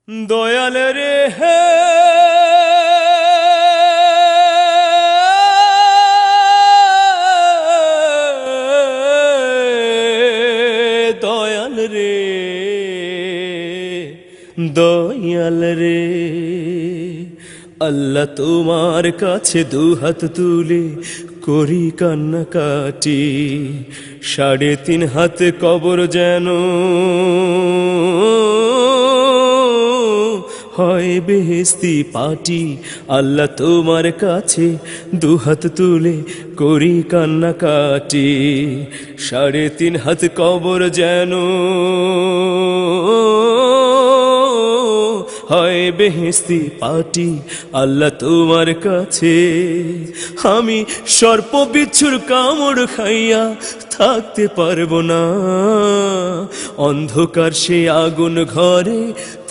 দয়াল রে হে দয়াল রে দয়াল রে আল্লাহ তোমার কাছে দুহাত তুলে করি কান্নাকাটি 3.5 হাত কবর যেন হয় বেহেশতি পাটি। আল্লাহ তোমার কাছে দুহাত তুলে করি কান্নাকাটি 3.5 হাত কবর যেন হয় বেহেশতি পাটি। আল্লাহ তোমার কাছে আমি সর্প বিচ্ছুর কামড় খাইয়া থাকতে পারবো না, অন্ধকার সে আগুন ঘরে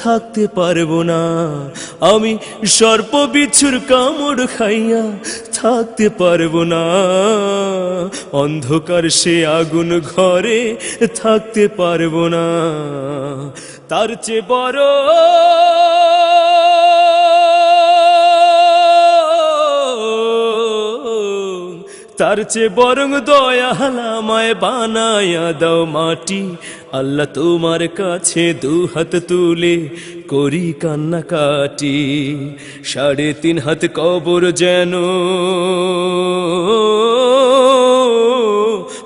থাকতে পারবো না। আমি সর্প বিচ্ছুর কামড় খাইয়া থাকতে পারবো না, অন্ধকার সে আগুন ঘরে থাকতে পারবো না। তার চেয়ে বড় তার চেয়ে বরং দয়াল আমায় বানায়া দাও মাটি। আল্লাহ তোমার কাছে দুহাত তুলে করি কান্নাকাটি 3.5 হাত কবর যেন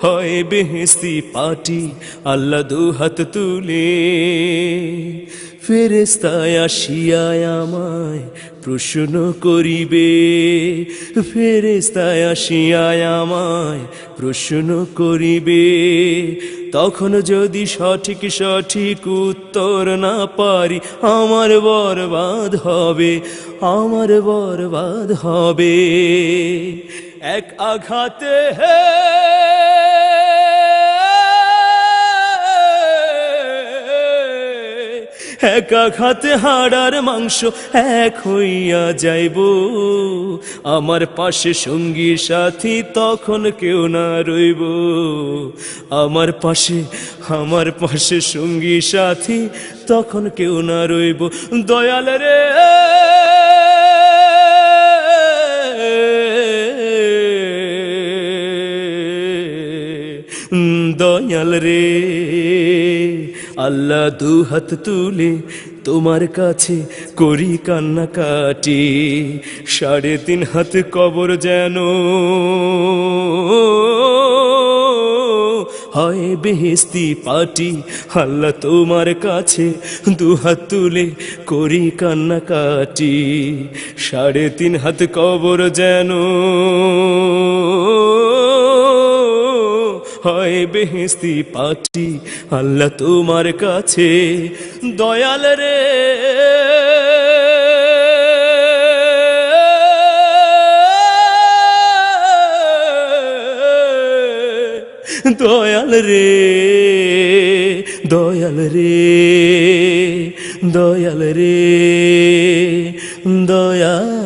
হয় বেহেশতি পাটি। আল্লাহ দুহাত তুলে ফেরেশতায় আসিয়া আমায় প্রশ্ন করিবে, ফেরেশতায় আসিয়া আমায় প্রশ্ন করিবে। তখন যদি সঠিক সঠিক উত্তর না পারি আমার বরবাদ হবে, আমার বরবাদ হবে। এক আঘাতে হে এক আঘাতে হাড়ার মাংস এক হইয়া যাইব। আমার পাশে সঙ্গী সাথী তখন কেউ না রইব, আমার পাশে সঙ্গী সাথী তখন কেউ না রইব। দয়াল রে দয়াল রে আল্লাহ দুহাত তুলে তোমার কাছে করি কান্নাকাটি 3.5 হাত কবর যেন হয় বেহেশতি পাটি। আল্লাহ তোমার কাছে দুহাত তুলে করি কান্নাকাটি 3.5 হাত কবর যেন হয় বেহেশতি পাটি। আল্লাহ তোমার কাছে দয়াল রে দয়াল রে দয়াল রে দয়াল রে দয়াল